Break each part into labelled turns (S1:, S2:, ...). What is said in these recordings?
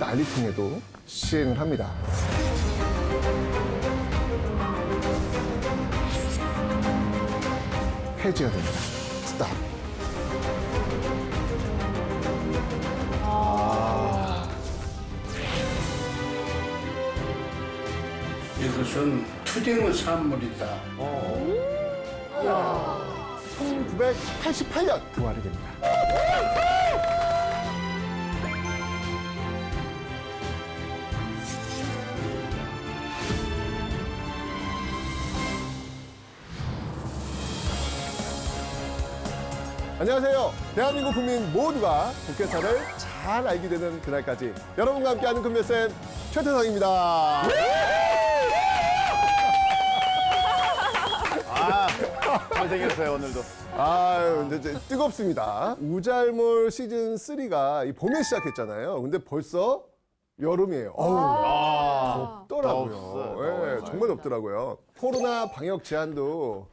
S1: 난리통에도 시행을 합니다. 폐지가 됩니다. 스탑.
S2: 이것은 투쟁의 산물이다.
S1: 1988년 부활이 됩니다. 안녕하세요. 대한민국 국민 모두가 국회사를 잘 알게 되는 그날까지 여러분과 함께하는 금메쌤 최태성입니다.
S3: 잘생겼어요, 오늘도.
S1: 근데 이제 뜨겁습니다. 우잘몰 시즌 3가 이 봄에 시작했잖아요. 근데 벌써 여름이에요. 덥더라고요.
S3: 더웠어요.
S1: 예, 정말 덥더라고요. 코로나 방역 제한도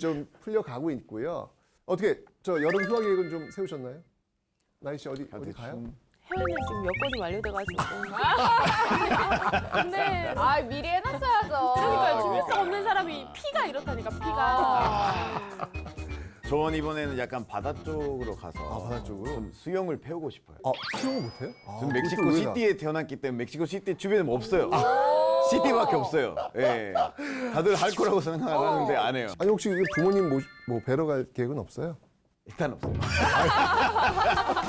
S1: 좀 풀려가고 있고요. 어떻게 저 여름 휴가 계획은 좀 세우셨나요? 나희 씨 어디 가요?
S4: 해외는 지금 여건이 완료돼가지고. 근데
S5: 미리 해놨어야죠.
S4: 그러니까 준비성 없는 사람이 피가 이렇다니까 피가.
S3: 저는 이번에는 약간 바다 쪽으로 가서
S1: 바다 쪽으로?
S3: 좀 수영을 배우고 싶어요.
S1: 수영을 못해요?
S3: 저는 멕시코 시티에 태어났기 때문에 멕시코 시티 주변에 뭐 없어요. 시티밖에 없어요. 예. 다들 할 거라고 생각하는데 안 해요.
S1: 아니 혹시 부모님 뭐 뵈러 갈 계획은 없어요?
S3: 일단 없어요.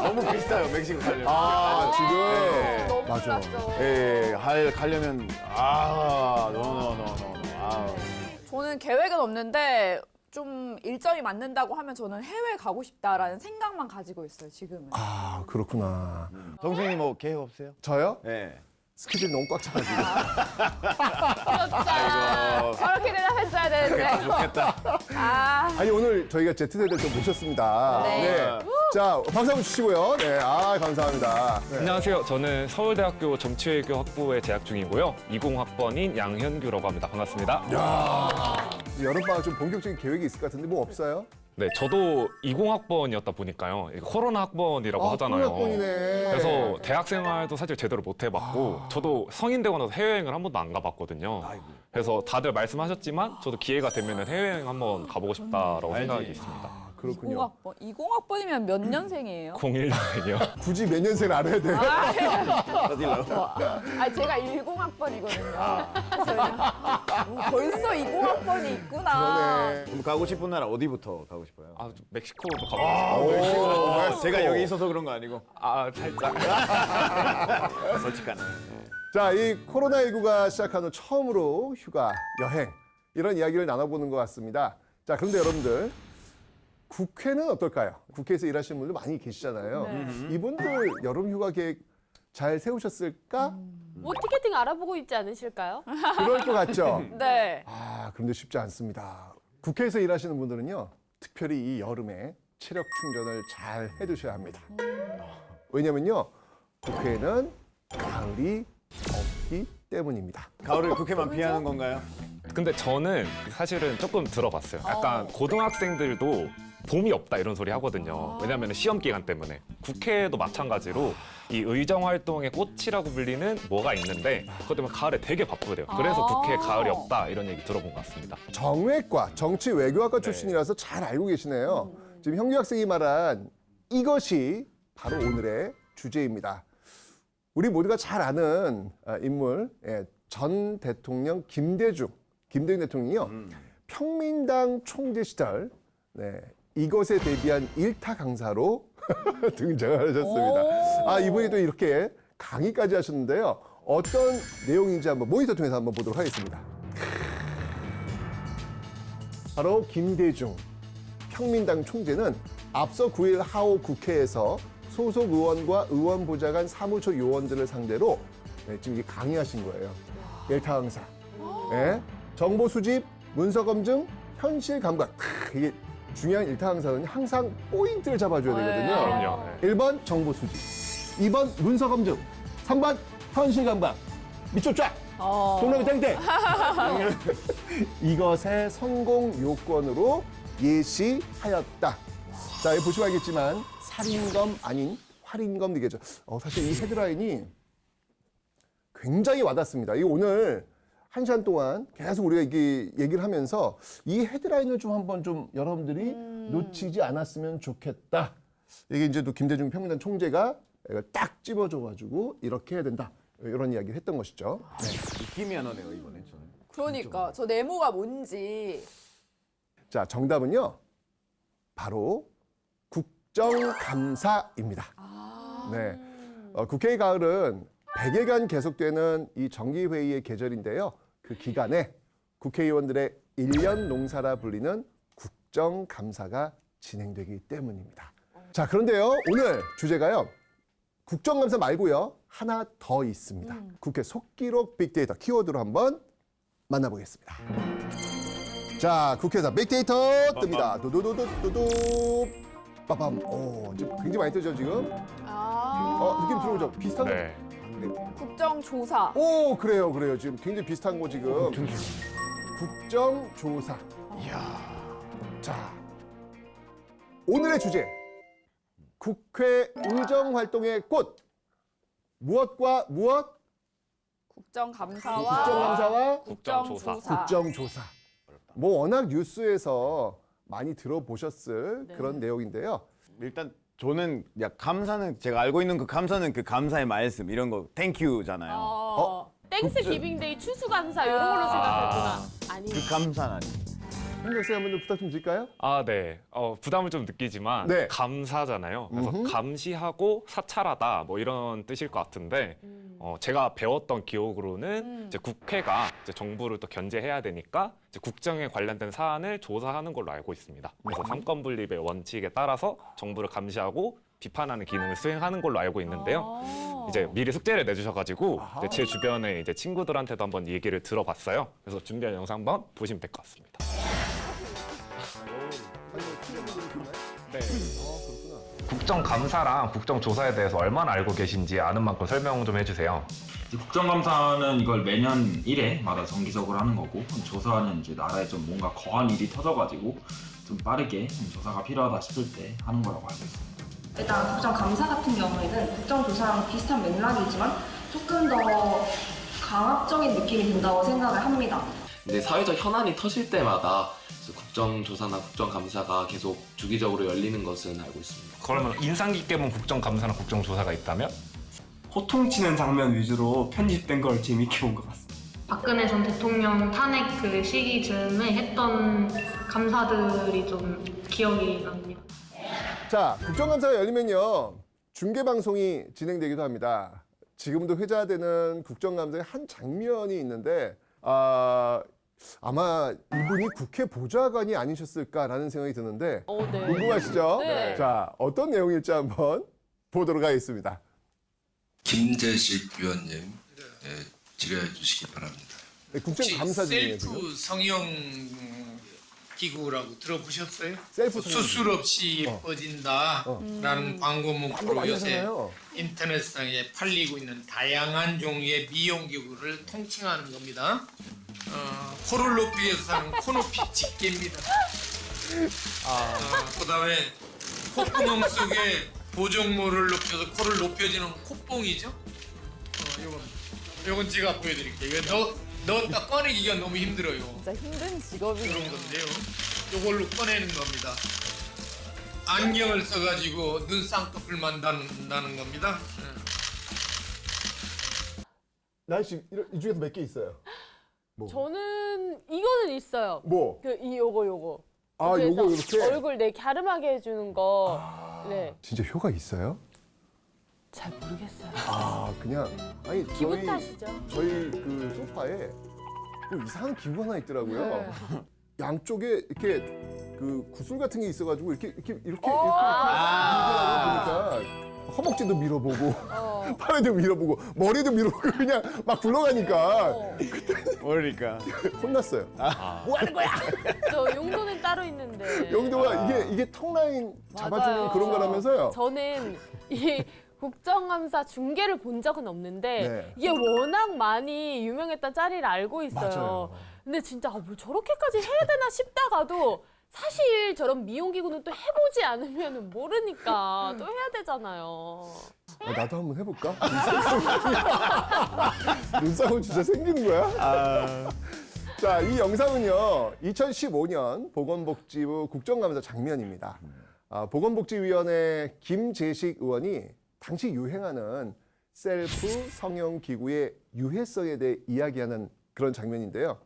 S3: 너무 비싸요, 멕시코 가려면.
S1: 지금
S3: 예.
S5: 너무
S1: 맞아.
S5: 놀랐죠.
S3: 예, 가려면 노.
S5: 저는 계획은 없는데 좀 일정이 맞는다고 하면 저는 해외 가고 싶다라는 생각만 가지고 있어요, 지금은.
S1: 그렇구나.
S3: 동생이 뭐 계획 없어요?
S1: 저요?
S3: 예.
S1: 스케줄 너무 꽉 차가지고.
S3: 아이고.
S5: 저렇게 대답했어야 되는데.
S3: 좋겠다.
S1: 아니 오늘 저희가 Z세대를 좀 모셨습니다.
S5: 네.
S1: 자 박수 한번 주시고요. 네, 감사합니다. 네.
S6: 안녕하세요. 저는 서울대학교 정치외교 학부에 재학 중이고요. 20학번인 양현규라고 합니다. 반갑습니다.
S1: 여름방학 좀 본격적인 계획이 있을 것 같은데 뭐 없어요?
S6: 네, 저도 20학번이었다 보니까요. 이거 코로나 학번이라고 하잖아요.
S1: 학번이네.
S6: 그래서 대학 생활도 사실 제대로 못 해봤고 저도 성인 되고 나서 해외여행을 한 번도 안 가봤거든요. 그래서 다들 말씀하셨지만 저도 기회가 되면 해외여행 한번 가보고 싶다라고 생각이 있습니다.
S1: 그렇군요.
S5: 20학번이면 몇 년생이에요?
S6: 01년이요.
S1: 굳이 몇 년생을 알아야 돼요?
S5: 제가 10학번이거든요. 벌써 20학번이 있구나.
S1: 그러네.
S3: 그럼 가고 싶은 나라 어디부터 가고 싶어요?
S6: 멕시코도 가보고 싶어요.
S1: 멕시코.
S3: 제가 여기 있어서 그런 거 아니고
S6: 살짝.
S3: 솔직하네.
S1: 자, 이 코로나19가 시작한 후 처음으로 휴가, 여행 이런 이야기를 나눠보는 것 같습니다. 자, 그런데 여러분들 국회는 어떨까요? 국회에서 일하시는 분들 많이 계시잖아요. 이분들 여름 휴가 계획 잘 세우셨을까?
S4: 뭐 티켓팅 알아보고 있지 않으실까요?
S1: 그럴 것 같죠?
S5: 네.
S1: 그런데 쉽지 않습니다. 국회에서 일하시는 분들은요, 특별히 이 여름에 체력 충전을 잘 해두셔야 합니다. 왜냐면요, 국회에는 가을이 없기 때문입니다.
S3: 가을을 국회만 피하는 건가요?
S6: 근데 저는 사실은 조금 들어봤어요. 약간 고등학생들도 봄이 없다 이런 소리 하거든요. 왜냐하면 시험 기간 때문에. 국회도 마찬가지로 이 의정 활동의 꽃이라고 불리는 뭐가 있는데 그것 때문에 가을에 되게 바쁘대요. 그래서 국회에 가을이 없다 이런 얘기 들어본 것 같습니다.
S1: 정외과, 정치외교학과 출신이라서 잘 알고 계시네요. 지금 형규 학생이 말한 이것이 바로 오늘의 주제입니다. 우리 모두가 잘 아는 인물, 전 대통령 김대중 대통령이요. 평민당 총재 시절 이것에 대비한 일타 강사로 등장을 하셨습니다. 이분이 또 이렇게 강의까지 하셨는데요. 어떤 내용인지 한번 모니터 통해서 한번 보도록 하겠습니다. 바로 김대중 평민당 총재는 앞서 9일 하오 국회에서 소속 의원과 의원보좌관 사무처 요원들을 상대로 지금 이게 강의하신 거예요. 일타 강사. 정보 수집, 문서 검증, 현실 감각. 이게 중요한 일타 강사는 항상 포인트를 잡아줘야 되거든요.
S6: 그럼요.
S1: 1번 정보 수집, 2번 문서 검증, 3번 현실 감각. 밑줄 쫙! 동남이 땡땡! 이것의 성공 요건으로 예시하였다. 자, 여기 보시면 알겠지만 살인검 아닌 활인검 되겠죠. 사실 이 헤드라인이 굉장히 와닿습니다. 이 오늘 1시간 동안 계속 우리가 이게 얘기를 하면서 이 헤드라인을 좀 한번 좀 여러분들이 놓치지 않았으면 좋겠다. 이게 이제 또 김대중 평민단 총재가 이걸 딱 집어줘가지고 이렇게 해야 된다. 이런 이야기를 했던 것이죠.
S3: 느낌이 안 오네요 이번에 저는.
S5: 그러니까 저 네모가 뭔지.
S1: 자, 정답은요. 바로 국정감사입니다. 네. 국회의 가을은 100일간 계속되는 이 정기회의의 계절인데요. 그 기간에 국회의원들의 1년 농사라 불리는 국정감사가 진행되기 때문입니다. 자, 그런데요. 오늘 주제가요. 국정감사 말고요. 하나 더 있습니다. 국회 속기록 빅데이터 키워드로 한번 만나보겠습니다. 자, 국회에서 빅데이터 뜹니다. 두두두두두두. 빠밤. 오, 지금 굉장히 많이 뜨죠, 지금? 느낌 들어오죠? 비슷한 거?
S6: 네.
S5: 국정조사.
S1: 오, 그래요. 지금 굉장히 비슷한 거 지금. 국정조사. 자, 오늘의 주제. 국회 의정활동의 꽃. 무엇과 무엇?
S5: 국정감사와
S1: 국정감사와
S6: 국정조사.
S1: 국정조사. 뭐 워낙 뉴스에서 많이 들어보셨을 그런 내용인데요.
S3: 일단 저는 야 감사는 제가 알고 있는 그 감사는 그 감사의 말씀 이런 거 땡큐잖아요.
S4: 땡스 기빙데이 추수감사 이런 걸로 생각했구나. 아니.
S3: 그 감사는 아니에요.
S1: 현정쌤 한번 좀 부탁 좀 드릴까요?
S6: 아, 네. 부담을 좀 느끼지만
S1: 네.
S6: 감사잖아요. 그래서 감시하고 사찰하다 뭐 이런 뜻일 것 같은데 제가 배웠던 기억으로는 이제 국회가 이제 정부를 또 견제해야 되니까 이제 국정에 관련된 사안을 조사하는 걸로 알고 있습니다. 그래서 삼권 분립의 원칙에 따라서 정부를 감시하고 비판하는 기능을 수행하는 걸로 알고 있는데요. 이제 미리 숙제를 내주셔가지고 이제 제 주변에 이제 친구들한테도 한번 얘기를 들어봤어요. 그래서 준비한 영상 한번 보시면 될 것 같습니다. 네. 국정감사랑 국정조사에 대해서 얼마나 알고 계신지 아는 만큼 설명 좀 해주세요.
S7: 이제 국정감사는 이걸 매년 1회마다 정기적으로 하는 거고, 조사는 이제 나라에 좀 뭔가 거한 일이 터져가지고 좀 빠르게 조사가 필요하다 싶을 때 하는 거라고 알고 있습니다.
S8: 일단 국정감사 같은 경우에는 국정조사랑 비슷한 맥락이지만 조금 더 강압적인 느낌이 든다고 생각을 합니다.
S9: 근데 사회적 현안이 터질 때마다 국정조사나 국정감사가 계속 주기적으로 열리는 것은 알고 있습니다.
S6: 그러면 인상 깊게 본 국정감사나 국정조사가 있다면?
S10: 호통치는 장면 위주로 편집된 걸 재밌게 본 것 같습니다.
S11: 박근혜 전 대통령 탄핵 그 시기쯤에 했던 감사들이 좀 기억이 납니다.
S1: 자, 국정감사가 열리면요. 중계방송이 진행되기도 합니다. 지금도 회자되는 국정감사의 한 장면이 있는데 아마 이분이 국회 보좌관이 아니셨을까라는 생각이 드는데
S4: 네.
S1: 궁금하시죠?
S4: 네.
S1: 자, 어떤 내용일지 한번 보도록 하겠습니다.
S12: 김재식 위원님 질의해 주시기 바랍니다.
S1: 네, 국정감사 중이에요, 지금.
S2: 셀프 성형 기구라고 들어보셨어요?
S1: 셀프
S2: 수술 없이 예뻐진다라는 광고 문구로 요새
S1: 하잖아요.
S2: 인터넷상에 팔리고 있는 다양한 종류의 미용 기구를 통칭하는 겁니다. 코를 높이기 위해서 하는 코높이 집게입니다. 그다음에 콧구멍 속에 보정모를 높여서 코를 높여주는 콧봉이죠. 요건 제가 보여드릴게요. 이거 넣었다 꺼내기가 너무 힘들어요.
S5: 진짜 힘든 직업이네요.
S2: 그런 건데요. 요걸로 꺼내는 겁니다. 안경을 써가지고 눈 쌍꺼풀 만든다는 겁니다.
S1: 나씨 이 중에서 몇 개 있어요? 뭐.
S4: 저는 이거는 있어요.
S1: 뭐?
S4: 요거.
S1: 아,
S4: 그래서
S1: 요거 이렇게?
S4: 얼굴 내 갸름하게 해주는 거. 네.
S1: 진짜 효과 있어요?
S4: 잘 모르겠어요.
S1: 그냥 아니
S4: 기분 탓이죠.
S1: 저희 그 소파에 뭐 이상한 기구 하나 있더라고요. 양쪽에 이렇게 그 구슬 같은 게 있어가지고 이렇게 보니까 허벅지도 밀어보고 팔에도 밀어보고 머리도 밀어보고 그냥 막 굴러가니까
S3: 모르니까
S1: 혼났어요. 뭐 하는 거야?
S4: 저 용도는 따로 있는데.
S1: 용도가 이게 턱 라인 잡아주는
S4: 맞아요.
S1: 그런 거라면서요?
S4: 저는 이 국정감사 중계를 본 적은 없는데
S1: 네.
S4: 이게 워낙 많이 유명했던 짤을 알고 있어요.
S1: 맞아요.
S4: 근데 진짜 뭐 저렇게까지 해야 되나 싶다가도 사실 저런 미용기구는 또 해보지 않으면 모르니까 또 해야 되잖아요.
S1: 나도 한번 해볼까? 눈싸움 진짜 생기는 거야? 자, 이 영상은요, 2015년 보건복지부 국정감사 장면입니다. 보건복지위원회 김재식 의원이 당시 유행하는 셀프 성형기구의 유해성에 대해 이야기하는 그런 장면인데요.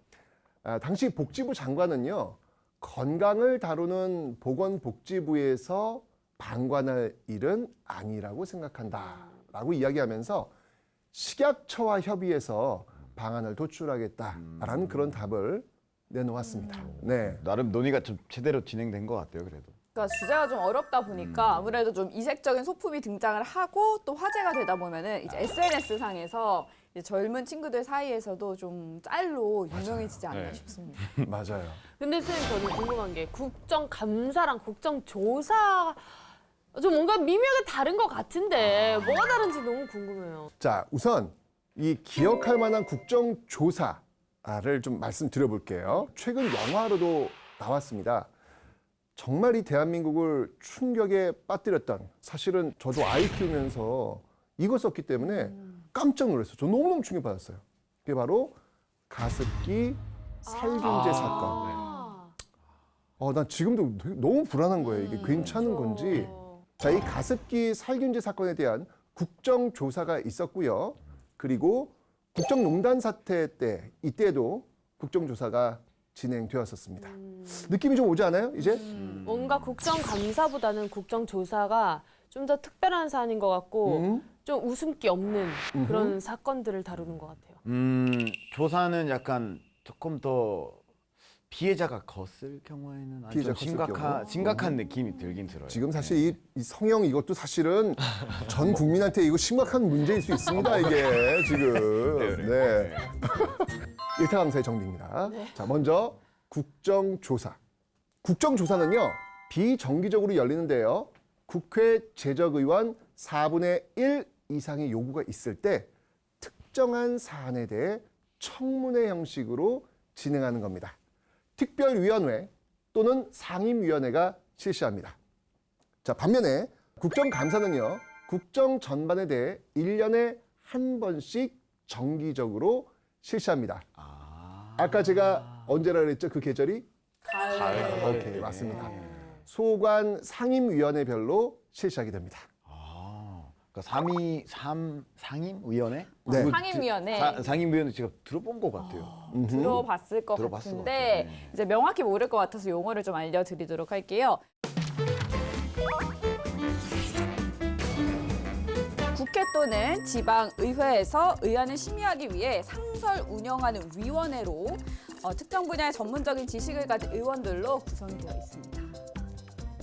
S1: 당시 복지부 장관은요, 건강을 다루는 보건복지부에서 방관할 일은 아니라고 생각한다라고 이야기하면서 식약처와 협의해서 방안을 도출하겠다라는 그런 답을 내놓았습니다. 네.
S3: 나름 논의가 좀 제대로 진행된 것 같아요, 그래도.
S5: 그러니까 주제가 좀 어렵다 보니까 아무래도 좀 이색적인 소품이 등장을 하고 또 화제가 되다 보면은 이제 SNS 상에서 이제 젊은 친구들 사이에서도 좀 짤로 유명해지지 않나
S6: 네.
S5: 싶습니다.
S1: 맞아요.
S4: 근데 선생님 저는 궁금한 게 국정감사랑 국정조사 좀 뭔가 미묘하게 다른 것 같은데 뭐가 다른지 너무 궁금해요.
S1: 자, 우선 이 기억할 만한 국정조사를 좀 말씀드려볼게요. 최근 영화로도 나왔습니다. 정말 이 대한민국을 충격에 빠뜨렸던, 사실은 저도 아이 키우면서 이거 썼기 때문에 깜짝 놀랐어요. 저 너무너무 충격받았어요. 그게 바로 가습기 살균제 사건. 난 지금도 되게 너무 불안한 거예요. 이게 괜찮은 건지. 자, 이 가습기 살균제 사건에 대한 국정조사가 있었고요. 그리고 국정농단 사태 때, 이때도 국정조사가 진행되었었습니다. 느낌이 좀 오지 않아요, 이제?
S4: 뭔가 국정감사보다는 국정조사가 좀 더 특별한 사안인 것 같고 좀 웃음기 없는 그런 사건들을 다루는 것 같아요.
S3: 조사는 약간 조금 더 피해자가 컸을 경우에는 아주
S1: 피해자
S3: 좀
S1: 컸을 경우?
S3: 심각한 느낌이 들긴 들어요.
S1: 지금 사실 이 성형 이것도 사실은 전 국민한테 이거 심각한 문제일 수 있습니다, 이게 지금. 네. 일타 강사의 정리입니다. 자, 먼저 국정조사. 국정조사는요, 비정기적으로 열리는데요. 국회 재적의원 4분의 1 이상의 요구가 있을 때 특정한 사안에 대해 청문회 형식으로 진행하는 겁니다. 특별위원회 또는 상임위원회가 실시합니다. 자, 반면에 국정감사는요, 국정 전반에 대해 1년에 한 번씩 정기적으로 실시합니다. 아까 제가 언제라 그랬죠? 그 계절이?
S5: 가을.
S1: 오케이, 맞습니다. 소관 상임위원회별로 실시하게 됩니다.
S3: 그러니까 상임위원회?
S1: 네.
S5: 상임위원회.
S3: 상임위원회 제가 들어본 것 같아요.
S5: 들어봤을 것
S3: 들어봤을 것
S5: 같은데
S3: 같아요. 네.
S5: 이제 명확히 모를 것 같아서 용어를 좀 알려드리도록 할게요. 국회 또는 지방의회에서 의안을 심의하기 위해 상설 운영하는 위원회로 특정 분야의 전문적인 지식을 가진 의원들로 구성이 되어 있습니다.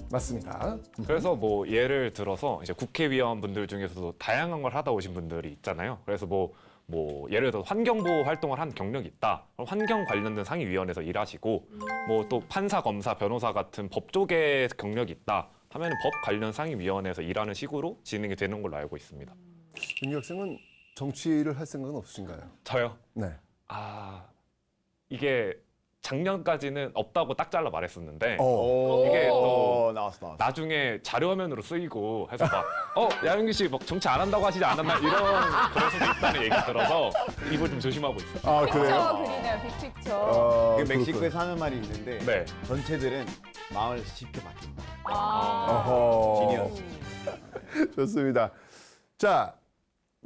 S1: 맞습니다.
S6: 그래서 뭐 예를 들어서 이제 국회의원분들 중에서도 다양한 걸 하다 오신 분들이 있잖아요. 그래서 뭐 예를 들어 환경보호 활동을 한 경력이 있다. 그럼 환경 관련된 상임위원회에서 일하시고 뭐 또 판사, 검사, 변호사 같은 법 쪽에 경력이 있다 하면 법 관련 상임위원회에서 일하는 식으로 진행이 되는 걸로 알고 있습니다.
S1: 윤희 학생은 정치를 할 생각은 없으신가요?
S6: 저요?
S1: 네.
S6: 이게 작년까지는 없다고 딱 잘라 말했었는데
S3: 이게
S6: 또
S3: 나왔어.
S6: 나중에 자료화면으로 쓰이고 해서 막 야영기 씨 막 정치 안 한다고 하시지 않았나 이런 그럴 수도 있다는 얘기 들어서 입을 좀 조심하고 있어요.
S1: 아,
S5: 픽처 그리네요, 빅픽처.
S3: 멕시코에서 하는 말이 있는데
S6: 네.
S3: 전체들은 마음을 쉽게 바뀐다.
S1: 어허. 좋습니다. 자,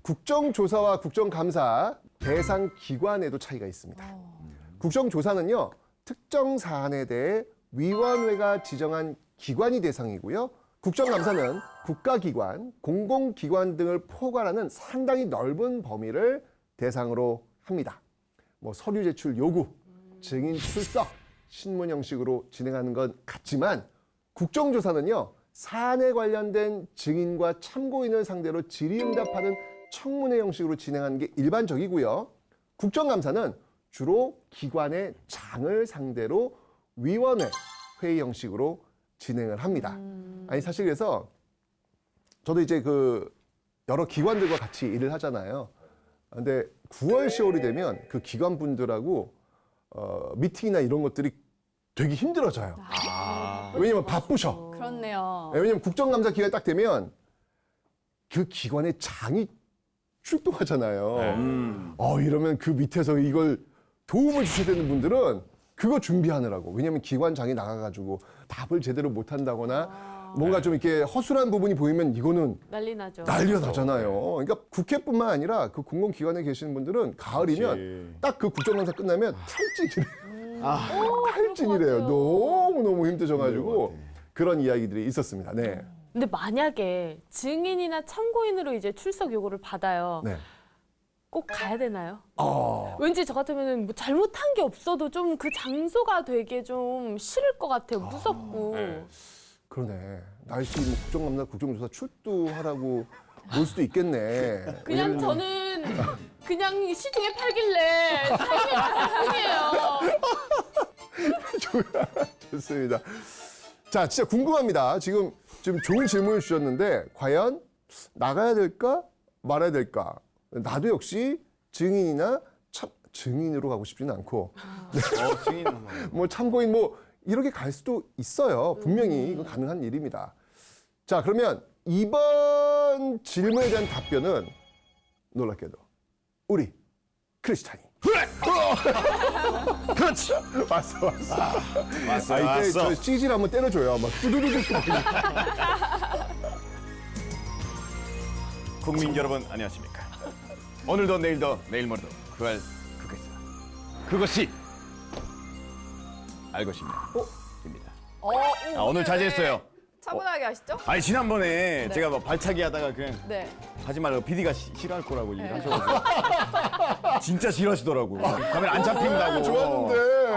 S1: 국정조사와 국정감사 대상 기관에도 차이가 있습니다. 국정조사는요, 특정 사안에 대해 위원회가 지정한 기관이 대상이고요. 국정감사는 국가기관, 공공기관 등을 포괄하는 상당히 넓은 범위를 대상으로 합니다. 뭐 서류 제출 요구, 증인 출석, 신문 형식으로 진행하는 건 같지만 국정조사는요, 사안에 관련된 증인과 참고인을 상대로 질의응답하는 청문회 형식으로 진행하는 게 일반적이고요. 국정감사는 주로 기관의 장을 상대로 위원회 회의 형식으로 진행을 합니다. 아니 사실 그래서 저도 이제 그 여러 기관들과 같이 일을 하잖아요. 근데 9월, 10월이 되면 그 기관분들하고 미팅이나 이런 것들이 되게 힘들어져요. 왜냐면 바쁘셔.
S5: 그렇네요.
S1: 왜냐면 국정감사 기간이 딱 되면 그 기관의 장이 출동하잖아요. 이러면 그 밑에서 이걸 도움을 주셔야 되는 분들은 그거 준비하느라고. 왜냐면 기관장이 나가가지고 답을 제대로 못한다거나 뭔가 좀 이렇게 허술한 부분이 보이면 이거는
S4: 난리 나죠.
S1: 난리가 나잖아요. 그러니까 국회뿐만 아니라 그 공공기관에 계시는 분들은 가을이면 딱 그 국정감사 끝나면 탈진이래요. 탈진이래요. 너무너무 힘드셔가지고 그런 이야기들이 있었습니다. 네.
S4: 근데 만약에 증인이나 참고인으로 이제 출석 요구를 받아요.
S1: 네.
S4: 꼭 가야 되나요? 왠지 저 같으면 뭐 잘못한 게 없어도 좀 그 장소가 되게 좀 싫을 것 같아요. 무섭고.
S1: 그러네. 날씨 뭐 국정감사, 국정조사 출두하라고 볼 수도 있겠네.
S4: 그냥 저는 그냥 시중에 팔길래 사용해 봤을 뿐이에요.
S1: 좋습니다. 자, 진짜 궁금합니다. 지금 좋은 질문을 주셨는데 과연 나가야 될까 말아야 될까? 나도 역시 증인이나 증인으로 가고 싶지는 않고 뭐 참고인 뭐 이렇게 갈 수도 있어요. 분명히 이건 가능한 일입니다. 자, 그러면 이번 질문에 대한 답변은 놀랍게도 우리 크리스찬이. 그렇지. 왔어. 이때 저 CG를 한번 때려줘요. 막 뚜두두두.
S3: 국민 여러분 안녕하십니까? 오늘도 내일도 내일 모레도 그것이 알고 싶네. 입니다. 오늘 자제했어요.
S5: 차분하게 하시죠?
S3: 아니 지난번에
S5: 네.
S3: 제가 뭐 발차기 하다가 그냥
S5: 네.
S3: 하지 말라고 PD가 싫어할 거라고 얘기하셔가지고 진짜 싫어하시더라고요. 카메라 안 잡힌다고.
S1: 좋았는데.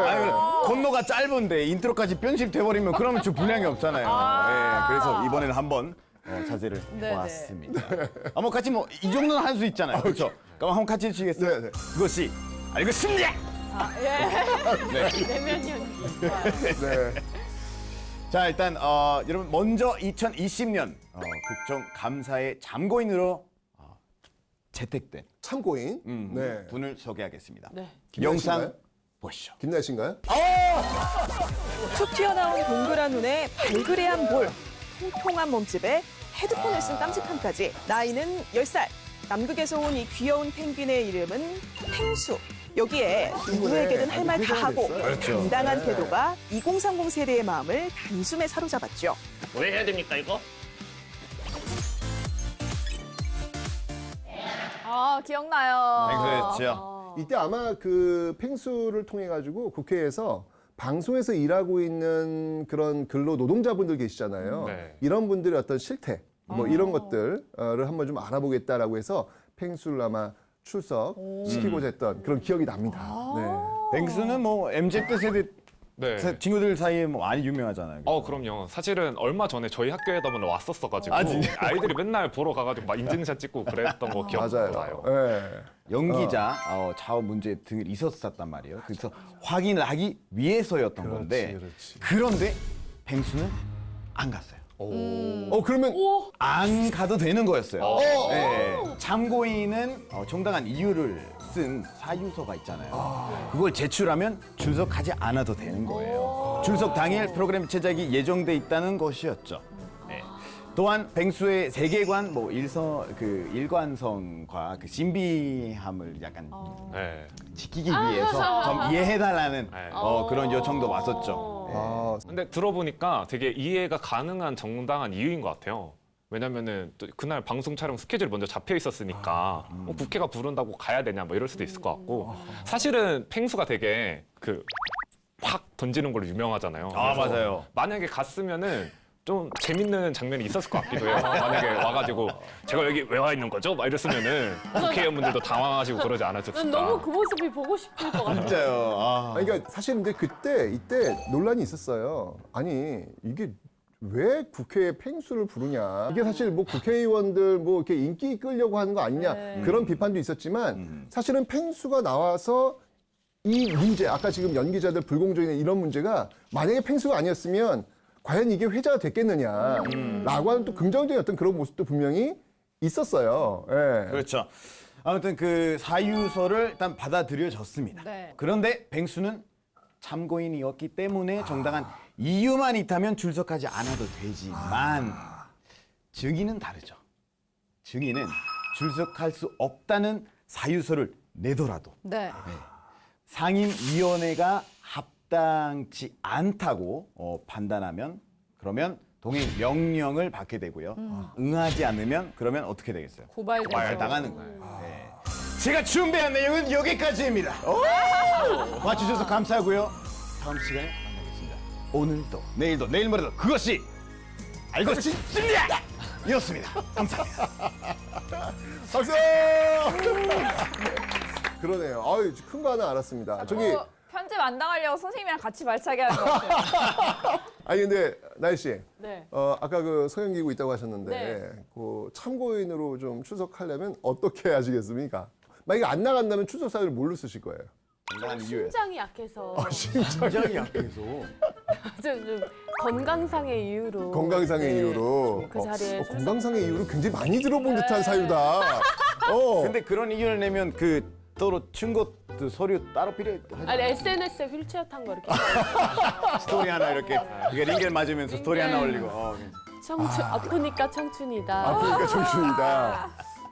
S3: 아니, 그래. 건너가 짧은데 인트로까지 변실돼버리면 그러면 좀 분량이 없잖아요. 예, 그래서 이번에는 한번 자제를 해보았습니다. 뭐 같이 뭐 이 정도는 할 수 있잖아요. 그렇죠? 그럼 한번 같이 해주시겠어요?
S1: 네.
S3: 그것이 알겠습니다.
S4: 내면 연기.
S1: 네.
S3: 자 일단 여러분 먼저 2020년 국정감사의 참고인으로 채택된
S1: 참고인. 네.
S3: 분을 소개하겠습니다.
S4: 네.
S3: 영상 보시죠.
S1: 김나씨인가요?
S13: 툭 튀어나온 동그란 눈에 발그레한 볼, 통통한 몸집에 헤드폰을 쓴 깜찍함까지 나이는 10살. 남극에서 온 이 귀여운 펭귄의 이름은 펭수. 여기에 누구에게든 할 말 다 하고 당당한 태도가 2030 세대의 마음을 단숨에 사로잡았죠.
S14: 왜 해야 됩니까 이거?
S5: 기억나요.
S3: 펭수였죠.
S1: 이때 아마 그 펭수를 통해 가지고 국회에서 방송에서 일하고 있는 그런 근로 노동자분들 계시잖아요.
S6: 네.
S1: 이런 분들의 어떤 실태 뭐 이런 것들을 한번 좀 알아보겠다라고 해서 펭수를 아마 출석시키고자 했던 그런 기억이 납니다. 네.
S3: 펭수는 뭐 MZ 세대
S6: 네.
S3: 친구들 사이에 뭐 많이 유명하잖아요.
S6: 그럼요. 사실은 얼마 전에 저희 학교에다 보면 왔었어가지고
S3: 진짜?
S6: 아이들이 맨날 보러 가가지고 막 인증샷 찍고 그랬던 거 기억나요.
S1: 맞아요. 네.
S3: 연기자 좌우 문제 등을 있었단 말이에요. 그래서 확인을 하기 위해서였던 건데
S1: 그렇지.
S3: 그런데 펭수는 안 갔어요.
S1: 그러면
S3: 안 가도 되는 거였어요. 네. 참고인은 정당한 이유를 쓴 사유서가 있잖아요. 그걸 제출하면 출석하지 않아도 되는 거예요. 출석 당일 프로그램 제작이 예정돼 있다는 것이었죠. 네. 또한 펭수의 세계관, 뭐 일관성과 그 신비함을 약간 지키기 위해서 좀 이해해달라는 그런 요청도 왔었죠.
S6: 근데 들어보니까 되게 이해가 가능한 정당한 이유인 것 같아요. 왜냐면은 또 그날 방송 촬영 스케줄이 먼저 잡혀 있었으니까 국회가 부른다고 가야 되냐 뭐 이럴 수도 있을 것 같고 사실은 펭수가 되게 확 던지는 걸로 유명하잖아요. 그래서
S3: 맞아요.
S6: 만약에 갔으면은 좀 재밌는 장면이 있었을 것 같기도 해요. 만약에 와가지고 제가 여기 왜 와 있는 거죠? 막 이랬으면은 국회의원분들도 당황하시고 그러지 않았을까.
S4: 난 너무 그 모습이 보고 싶을 것 같아요.
S3: 진짜요.
S1: 그러니까 사실 근데 이때 논란이 있었어요. 아니 이게 왜 국회에 펭수를 부르냐. 이게 사실 뭐 국회의원들 뭐 이렇게 인기 끌려고 하는 거 아니냐 그런 비판도 있었지만 사실은 펭수가 나와서 이 문제 아까 지금 연기자들 불공정이나 이런 문제가 만약에 펭수가 아니었으면 과연 이게 회자가 됐겠느냐라고 하는 또 긍정적인 어떤 그런 모습도 분명히 있었어요. 예.
S3: 그렇죠. 아무튼 그 사유서를 일단 받아들여졌습니다.
S5: 네.
S3: 그런데 펭수는 참고인이었기 때문에 정당한 이유만 있다면 출석하지 않아도 되지만 증인은 다르죠. 증인은 출석할 수 없다는 사유서를 내더라도
S5: 네.
S3: 상임위원회가 합당치 않다고 판단하면 그러면 동행 명령을 받게 되고요. 응하지 않으면 그러면 어떻게 되겠어요?
S5: 고발되죠.
S3: 고발당하는 거예요. 네. 제가 준비한 내용은 여기까지입니다. 와주셔서 감사하고요. 다음 시간에 만나겠습니다. 오늘도 내일도 내일 모레도 그것이 알고 싶습니다. 이었습니다. 감사합니다.
S1: 박수! 그러네요. 아유, 큰 거 하나 알았습니다. 저기
S5: 편집 안 당하려고 선생님이랑 같이 발차기 하는 것 같아요.
S1: 아니 근데 나일 씨,
S4: 네.
S1: 아까 그 성형기구 있다고 하셨는데
S4: 네.
S1: 그 참고인으로 좀 출석하려면 어떻게 하시겠습니까? 만약에 안 나간다면 출석 사유를 뭘로 쓰실 거예요?
S4: 심장이 약해서
S3: 심장이 약해서
S4: 좀 건강상의 이유로
S1: 건강상의
S4: 네,
S1: 이유로
S4: 그 자리에
S1: 건강상의 이유로 굉장히 많이 들어본 듯한 사유다.
S3: 근데 그런 이유를 내면 그 따로 증거 그 서류 따로 필요하지
S4: 아니 SNS에 휠체어 탄 거 이렇게
S3: 스토리 하나 이렇게 이게 링겔 맞으면서 스토리 하나 올리고
S4: 청춘 아프니까 청춘이다.
S1: 아프니까 청춘이다.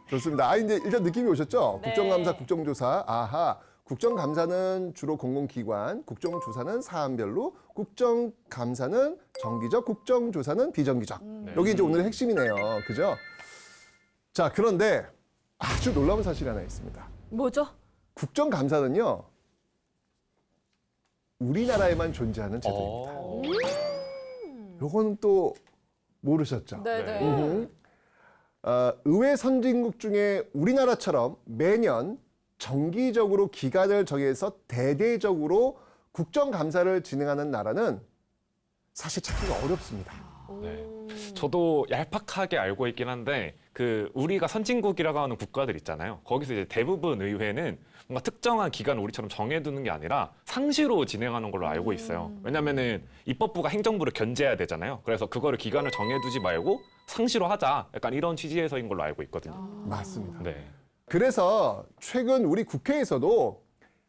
S1: 좋습니다. 아 이제 일단 느낌이 오셨죠?
S4: 네.
S1: 국정감사, 국정조사. 아하. 국정감사는 주로 공공기관, 국정조사는 사안별로, 국정감사는 정기적, 국정조사는 비정기적. 여기 이제 오늘의 핵심이네요. 그죠? 자, 그런데 아주 놀라운 사실이 하나 있습니다.
S4: 뭐죠?
S1: 국정감사는요, 우리나라에만 존재하는 제도입니다. 요거는 또 모르셨죠?
S5: 네네.
S1: 의회 선진국 중에 우리나라처럼 매년 정기적으로 기간을 정해서 대대적으로 국정감사를 진행하는 나라는 사실 찾기가 어렵습니다.
S6: 네. 저도 얄팍하게 알고 있긴 한데 그 우리가 선진국이라고 하는 국가들 있잖아요. 거기서 이제 대부분 의회는 뭔가 특정한 기간을 우리처럼 정해두는 게 아니라 상시로 진행하는 걸로 알고 있어요. 왜냐면은 입법부가 행정부를 견제해야 되잖아요. 그래서 그거를 기간을 정해두지 말고 상시로 하자. 약간 이런 취지에서인 걸로 알고 있거든요.
S1: 맞습니다.
S6: 네.
S1: 그래서 최근 우리 국회에서도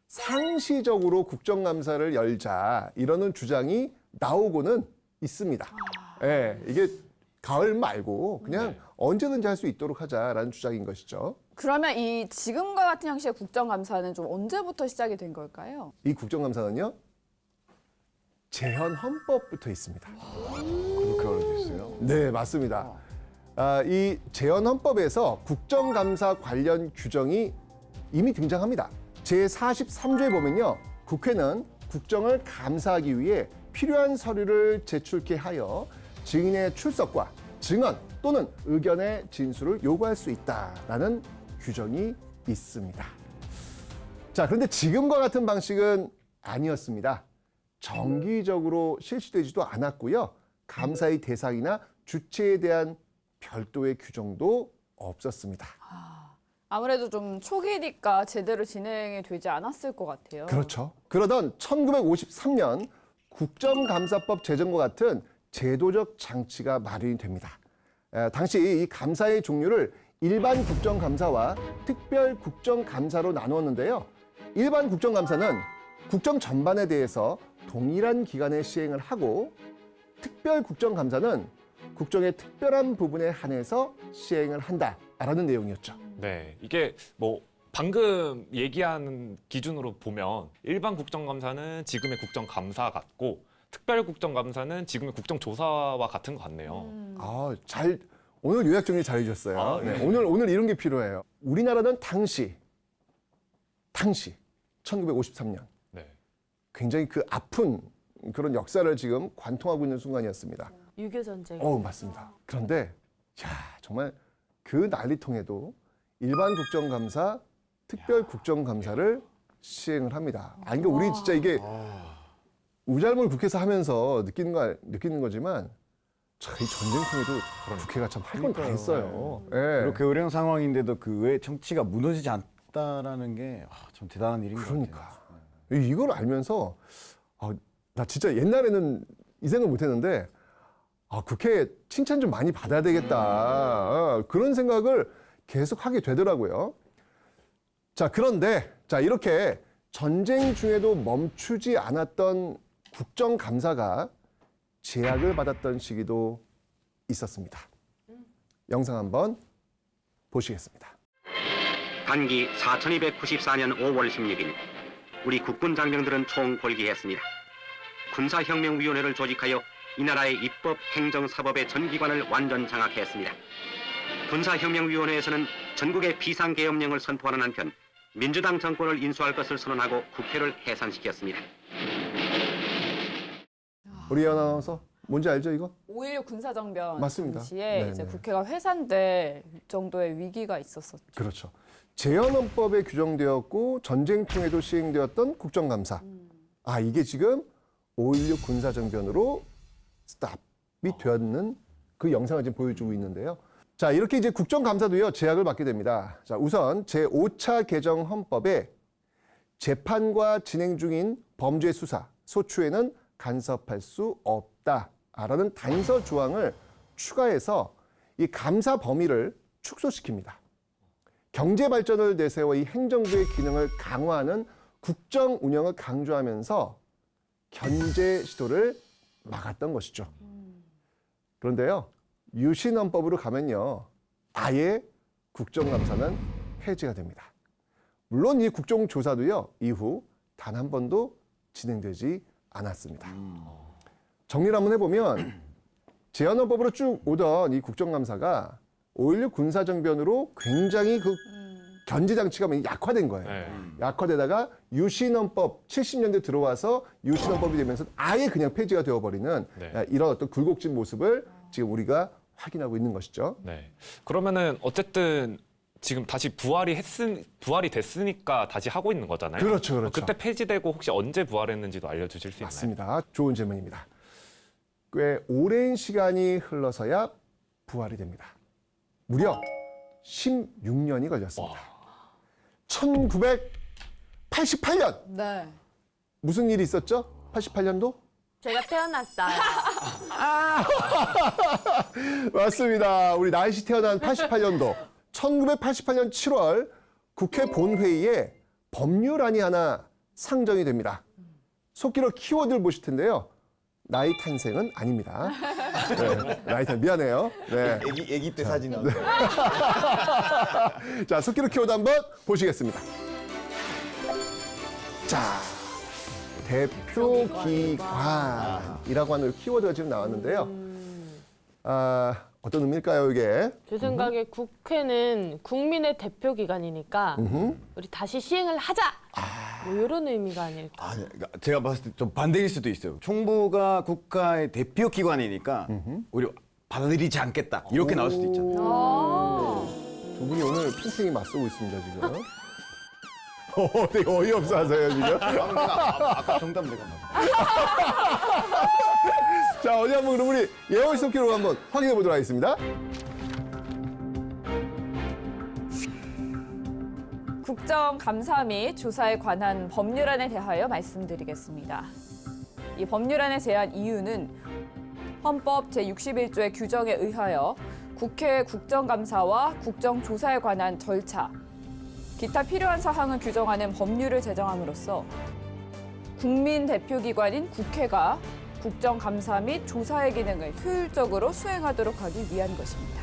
S1: 상시적으로 국정감사를 열자 이러는 주장이 나오고는 있습니다. 예, 이게 가을 말고 그냥 언제든지 할 수 있도록 하자라는 주장인 것이죠.
S5: 그러면 이 지금과 같은 형식의 국정감사는 좀 언제부터 시작이 된 걸까요?
S1: 이 국정감사는요, 재현 헌법부터 있습니다.
S3: 그렇게 오래됐어요?
S1: 네, 맞습니다. 이 재현 헌법에서 국정감사 관련 규정이 이미 등장합니다. 제43조에 보면요, 국회는 국정을 감사하기 위해 필요한 서류를 제출케 하여 증인의 출석과 증언 또는 의견의 진술을 요구할 수 있다라는 규정이 있습니다. 자, 그런데 지금과 같은 방식은 아니었습니다. 정기적으로 실시되지도 않았고요. 감사의 대상이나 주체에 대한 별도의 규정도 없었습니다.
S5: 아무래도 좀 초기니까 제대로 진행이 되지 않았을 것 같아요.
S1: 그렇죠. 그러던 1953년 국정감사법 제정과 같은 제도적 장치가 마련이 됩니다. 당시 이 감사의 종류를 일반 국정감사와 특별 국정감사로 나누었는데요. 일반 국정감사는 국정 전반에 대해서 동일한 기간에 시행을 하고, 특별 국정감사는 국정의 특별한 부분에 한해서 시행을 한다라는 내용이었죠.
S6: 네, 이게 뭐 방금 얘기하는 기준으로 보면 일반 국정감사는 지금의 국정감사 같고 특별 국정감사는 지금의 국정조사와 같은 것 같네요.
S1: 오늘 요약 정리 잘 해주셨어요. 네, 오늘 이런 게 필요해요. 우리나라는 당시 1953년
S6: 네.
S1: 굉장히 그 아픈 그런 역사를 지금 관통하고 있는 순간이었습니다.
S4: 6.25 전쟁.
S1: 맞습니다. 그런데 정말 그 난리통에도 일반 국정감사, 특별 국정감사를 시행을 합니다. 그러니까 우리 진짜 이게 우잘물 국회에서 하면서 느끼는 거지만 이 전쟁통에도 국회가 참 할 건 다 했어요. 예.
S3: 그렇게 어려운 상황인데도 그 왜 정치가 무너지지 않다라는 게 참 대단한 일인 것 같아요.
S1: 그러니까 이걸 알면서 나 진짜 옛날에는 이 생각 못했는데 국회 칭찬 좀 많이 받아야 되겠다. 그런 생각을 계속 하게 되더라고요. 자, 그런데 이렇게 전쟁 중에도 멈추지 않았던 국정감사가 제약을 받았던 시기도 있었습니다. 영상 한번 보시겠습니다.
S14: 단기 4294년 5월 16일 우리 국군 장병들은 총궐기했습니다. 군사혁명위원회를 조직하여 이 나라의 입법, 행정, 사법의 전 기관을 완전 장악했습니다. 군사혁명위원회에서는 전국의 비상계엄령을 선포하는 한편 민주당 정권을 인수할 것을 선언하고 국회를 해산시켰습니다.
S1: 우리 아나운서 뭔지 알죠 이거?
S5: 5.16 군사정변
S1: 맞습니다.
S5: 당시에 이제
S1: 네네.
S5: 국회가 회산될 정도의 위기가 있었었죠.
S1: 그렇죠. 재헌헌법에 규정되었고 전쟁통에도 시행되었던 국정감사. 아 이게 지금 5.16 군사정변으로 스탑이 되었는 그 영상을 지금 보여주고 있는데요. 자 이렇게 이제 국정감사도요 제약을 받게 됩니다. 자 우선 제5차 개정 헌법에 재판과 진행 중인 범죄 수사, 소추에는 간섭할 수 없다라는 단서 조항을 추가해서 이 감사 범위를 축소시킵니다. 경제 발전을 내세워 이 행정부의 기능을 강화하는 국정 운영을 강조하면서 견제 시도를 막았던 것이죠. 그런데요, 유신헌법으로 가면요, 아예 국정감사는 폐지가 됩니다. 물론 이 국정조사도요, 이후 단 한 번도 진행되지 않았습니다. 정리를 한번 해보면 재헌헌법으로 쭉 오던 이 국정감사가 5.16 군사정변으로 굉장히 그 견제 장치가 약화된 거예요. 약화되다가 유신헌법 70년대 들어와서 유신헌법이 되면서 아예 그냥 폐지가 되어버리는 이런 어떤 굴곡진 모습을 지금 우리가 확인하고 있는 것이죠.
S6: 네. 그러면은 어쨌든 지금 다시 부활이 됐으니까 다시 하고 있는 거잖아요.
S1: 그렇죠, 그렇죠.
S6: 그때 폐지되고 혹시 언제 부활했는지도 알려주실 수 있나요?
S1: 맞습니다. 좋은 질문입니다. 꽤 오랜 시간이 흘러서야 부활이 됩니다. 무려 16년이 걸렸습니다. 1988년
S5: 네.
S1: 무슨 일이 있었죠? 88년도?
S4: 제가 태어났어요.
S1: 맞습니다. 우리 나이씨 태어난 88년도 1988년 7월 국회 본회의에 법률안이 하나 상정이 됩니다. 속기로 키워드를 보실 텐데요. 나이 탄생은 아닙니다. 네, 나이 탄생 미안해요. 네.
S3: 애기 때 사진 나왔어요.
S1: 자, 속기로 키워드 한번 보시겠습니다. 자, 대표기관이라고 하는 키워드가 지금 나왔는데요. 어떤 의미일까요, 이게?
S4: 제 생각에 국회는 국민의 대표기관이니까 우리 다시 시행을 하자! 뭐 이런 의미가 아닐까.
S3: 그러니까 제가 봤을 때 좀 반대일 수도 있어요. 총무가 국가의 대표 기관이니까 오히려 받아들이지 않겠다. 이렇게 나올 수도 있잖아요.
S1: 두 분이 오늘 팽팽히 맞서고 있습니다, 지금. 되게 어이없어 하세요, 지금.
S3: 아까 정답 내가
S1: 자, 어디 한번 그럼 우리 예원 속기로 한번 확인해 보도록 하겠습니다.
S5: 국정감사 및 조사에 관한 법률안에 대하여 말씀드리겠습니다. 이 법률안에 제한 이유는 헌법 제61조의 규정에 의하여 국회 국정감사와 국정조사에 관한 절차, 기타 필요한 사항을 규정하는 법률을 제정함으로써 국민 대표기관인 국회가 국정감사 및 조사의 기능을 효율적으로 수행하도록 하기 위한 것입니다.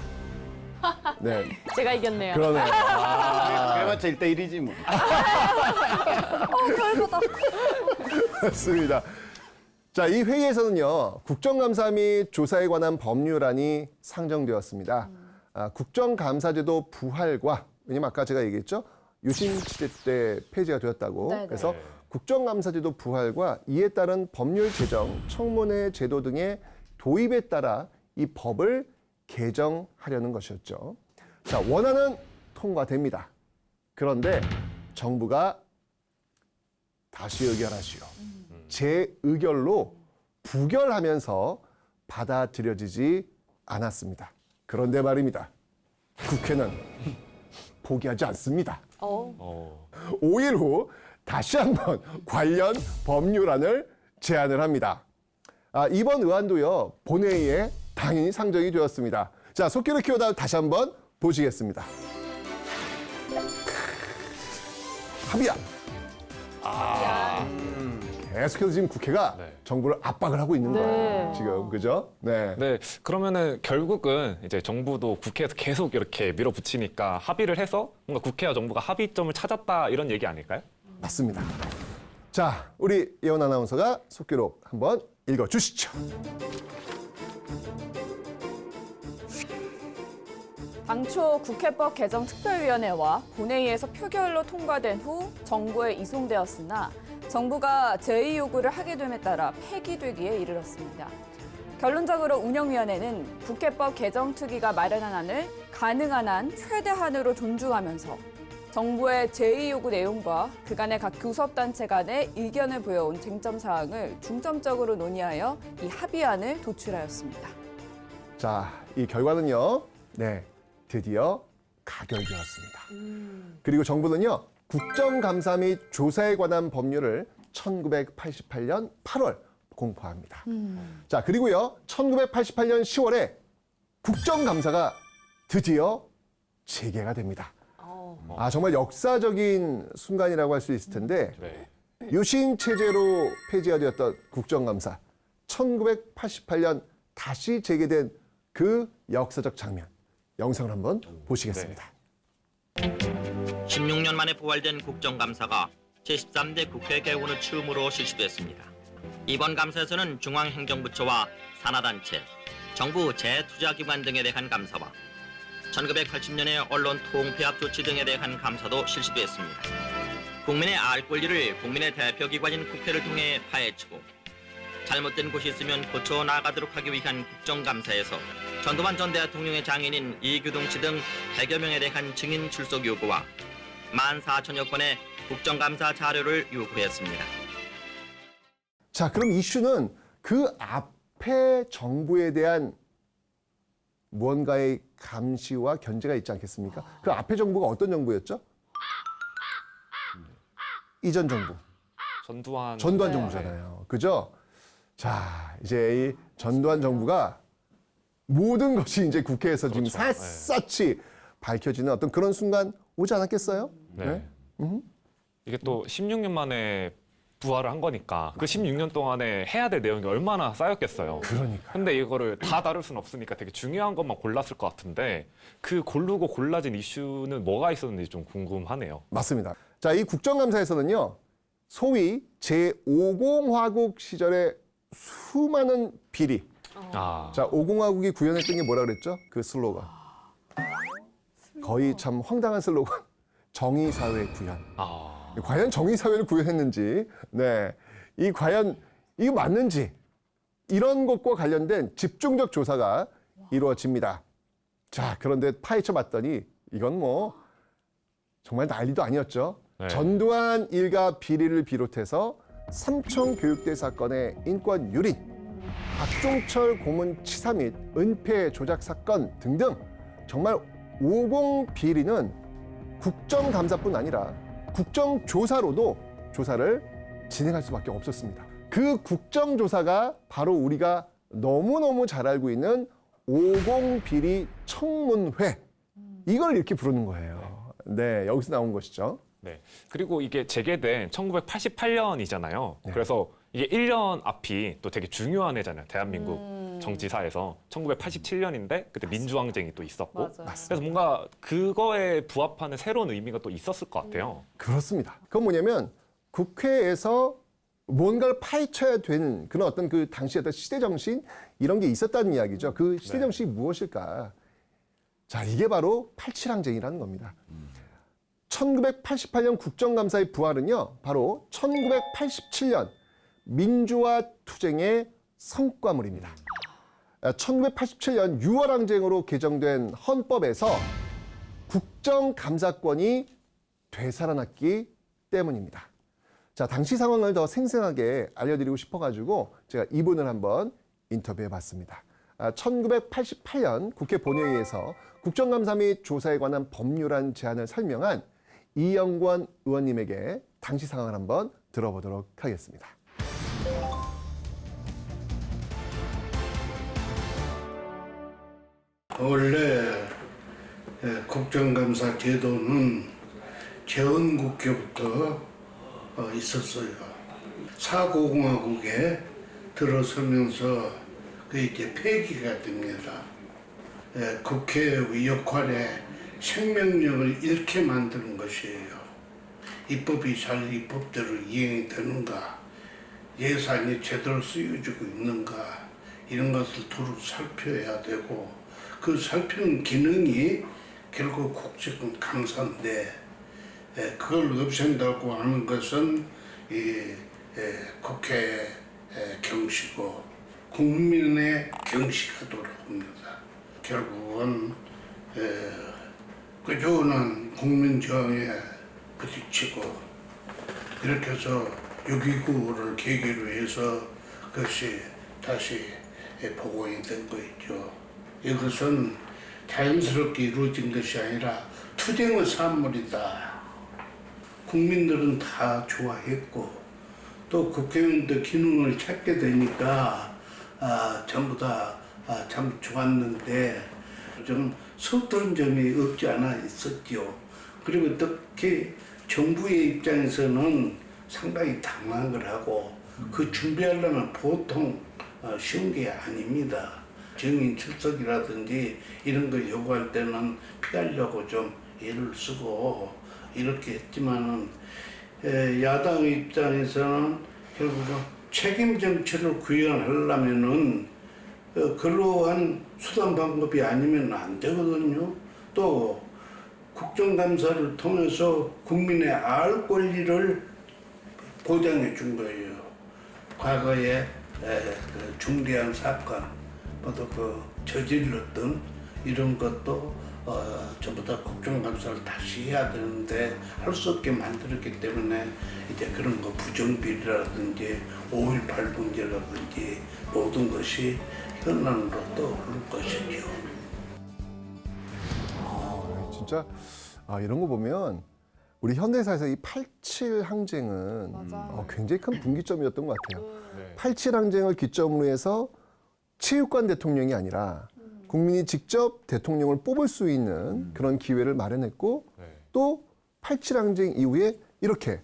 S1: 네.
S4: 제가 이겼네요.
S1: 그러네요.
S3: 그래봤자 1대1이지 뭐.
S5: 별거다.
S1: 맞습니다. 자, 이 회의에서는요, 국정감사 및 조사에 관한 법률안이 상정되었습니다. 국정감사제도 부활과, 왜냐면 아까 제가 얘기했죠, 유신시대 때 폐지가 되었다고.
S5: 네네.
S1: 그래서 국정감사제도 부활과 이에 따른 법률 제정, 청문회 제도 등의 도입에 따라 이 법을 개정하려는 것이었죠. 자, 원안은 통과됩니다. 그런데 정부가 다시 의결하시오. 제 의결로 부결하면서 받아들여지지 않았습니다. 그런데 말입니다. 국회는 포기하지 않습니다. 5일 후 다시 한번 관련 법률안을 제안을 합니다. 이번 의안도요, 본회의에 당연히 상정이 되었습니다. 자, 속기로 키워다 다시 한번 보시겠습니다. 합의안. 계속해서 지금 국회가 정부를 압박을 하고 있는 거예요. 지금 그죠? 네.
S6: 네, 그러면은 결국은 이제 정부도 국회에서 계속 이렇게 밀어붙이니까 합의를 해서 뭔가 국회와 정부가 합의점을 찾았다 이런 얘기 아닐까요?
S1: 맞습니다. 자, 우리 예원 아나운서가 속기록 한번 읽어주시죠.
S5: 당초 국회법 개정 특별위원회와 본회의에서 표결로 통과된 후 정부에 이송되었으나 정부가 제의 요구를 하게 됨에 따라 폐기되기에 이르렀습니다. 결론적으로 운영위원회는 국회법 개정 특위가 마련한 안을 가능한 한 최대한으로 존중하면서 정부의 제의 요구 내용과 그간의 각 교섭단체 간의 의견을 보여온 쟁점 사항을 중점적으로 논의하여 이 합의안을 도출하였습니다.
S1: 자, 이 결과는요. 네, 드디어 가결되었습니다. 그리고 정부는요. 국정감사 및 조사에 관한 법률을 1988년 8월 공포합니다. 자, 그리고요. 1988년 10월에 국정감사가 드디어 재개가 됩니다. 정말 역사적인 순간이라고 할 수 있을 텐데 유신 체제로 폐지가 되었던 국정감사 1988년 다시 재개된 그 역사적 장면 영상을 한번 보시겠습니다.
S15: 16년 만에 부활된 국정감사가 제13대 국회 개원 후 처음으로 실시됐습니다. 이번 감사에서는 중앙행정부처와 산하단체, 정부 재투자기관 등에 대한 감사와 1980년의 언론 통폐합 조치 등에 대한 감사도 실시됐습니다. 국민의 알 권리를 국민의 대표기관인 국회를 통해 파헤치고 잘못된 곳이 있으면 고쳐 나가도록 하기 위한 국정감사에서 전두환 전 대통령의 장인인 이규동 씨 등 100여 명에 대한 증인 출석 요구와 14,000여 건의 국정감사 자료를 요구했습니다.
S1: 자, 그럼 이슈는 그 앞에 정부에 대한 무언가의 감시와 견제가 있지 않겠습니까? 그 앞에 정부가 어떤 정부였죠? 이전 정부.
S6: 전두환
S1: 정부잖아요. 그죠? 자, 이제 이 전두환 정부가 모든 것이 이제 국회에서 지금 샅샅이 밝혀지는 어떤 그런 순간 오지 않았겠어요?
S6: 네. 이게 또 16년 만에 부활을 한 거니까 그 16년 동안에 해야 될 내용이 얼마나 쌓였겠어요.
S1: 그러니까.
S6: 근데 이거를 다 다룰 수는 없으니까 되게 중요한 것만 골랐을 것 같은데 그 고르고 골라진 이슈는 뭐가 있었는지 좀 궁금하네요.
S1: 맞습니다. 자, 이 국정감사에서는요. 소위 제5공화국 시절의 수많은 비리. 자, 5공화국이 구현했던 게 뭐라 그랬죠? 그 슬로건. 거의 참 황당한 슬로건. 정의사회 구현. 과연 정의사회를 구현했는지, 네, 이 과연 이게 맞는지 이런 것과 관련된 집중적 조사가 이루어집니다. 자, 그런데 파헤쳐 봤더니 이건 뭐 정말 난리도 아니었죠. 전두환 일가 비리를 비롯해서 삼청 교육대 사건의 인권 유린, 박종철 고문 치사 및 은폐 조작 사건 등등 정말 50 비리는 국정감사뿐 아니라 국정조사로도 조사를 진행할 수밖에 없었습니다. 그 국정조사가 바로 우리가 너무너무 잘 알고 있는 50 비리 청문회. 이걸 이렇게 부르는 거예요. 네, 여기서 나온 것이죠.
S6: 네. 그리고 이게 재개된 1988년이잖아요. 그래서 이게 1년 앞이 또 되게 중요한 해잖아요. 대한민국 정치사에서 1987년인데 그때 민주항쟁이 또 있었고 그래서 뭔가 그거에 부합하는 새로운 의미가 또 있었을 것 같아요.
S1: 그렇습니다. 그건 뭐냐면 국회에서 뭔가를 파헤쳐야 되는 그런 어떤 그 당시 어떤 시대 정신 이런 게 있었다는 이야기죠. 그 시대 정신이 무엇일까? 자, 이게 바로 87항쟁이라는 겁니다. 1988년 국정감사의 부활은요, 바로 1987년 민주화 투쟁의 성과물입니다. 1987년 6월 항쟁으로 개정된 헌법에서 국정감사권이 되살아났기 때문입니다. 자, 당시 상황을 더 생생하게 알려드리고 싶어가지고 제가 이분을 한번 인터뷰해봤습니다. 1988년 국회 본회의에서 국정감사 및 조사에 관한 법률안 제안을 설명한 이영권 의원님에게 당시 상황을 한번 들어보도록 하겠습니다.
S16: 원래 국정감사 제도는 전 국회부터 있었어요. 사고공화국에 들어서면서 그 이제 폐기가 됩니다. 국회의 역할에 생명력을 잃게 만드는 것이에요. 입법이 잘 입법대로 이행이 되는가, 예산이 제대로 쓰여지고 있는가, 이런 것을 두루 살펴야 되고, 그 살피는 기능이 결국 국정감사인데, 그걸 없앤다고 하는 것은 이 국회의 경시고 국민의 경시가 돌아옵니다. 결국은 꾸준한 국민 저항에 부딪히고 이렇게 해서 6.29를 계기로 해서 그것이 다시 복원이 된 거 있죠. 이것은 자연스럽게 이루어진 것이 아니라 투쟁의 산물이다. 국민들은 다 좋아했고 또 국회의원도 기능을 찾게 되니까 전부 다 참 좋았는데 좀 서투른 점이 없지 않아 있었죠. 그리고 특히 정부의 입장에서는 상당히 당황을 하고 그 준비하려면 보통 쉬운 게 아닙니다. 정인 출석이라든지 이런 거 요구할 때는 피하려고 좀 애를 쓰고 이렇게 했지만은 야당 입장에서는 결국은 책임 정치를 구현하려면은 그러한 수단 방법이 아니면 안 되거든요. 또 국정감사를 통해서 국민의 알 권리를 보장해 준 거예요. 과거에 중대한 사건, 모두 그 저질렀던 이런 것도 전부 다 국정감사를 다시 해야 되는데 할 수 없게 만들었기 때문에 이제 그런 거 부정비리라든지 5.18 문제라든지 모든 것이 현안으로 떠오른 것이죠.
S1: 진짜 이런 거 보면 우리 현대사에서 이 87 항쟁은 굉장히 큰 분기점이었던 것 같아요. 87 항쟁을 기점으로 해서 체육관 대통령이 아니라 국민이 직접 대통령을 뽑을 수 있는 그런 기회를 마련했고 또 87 항쟁 이후에 이렇게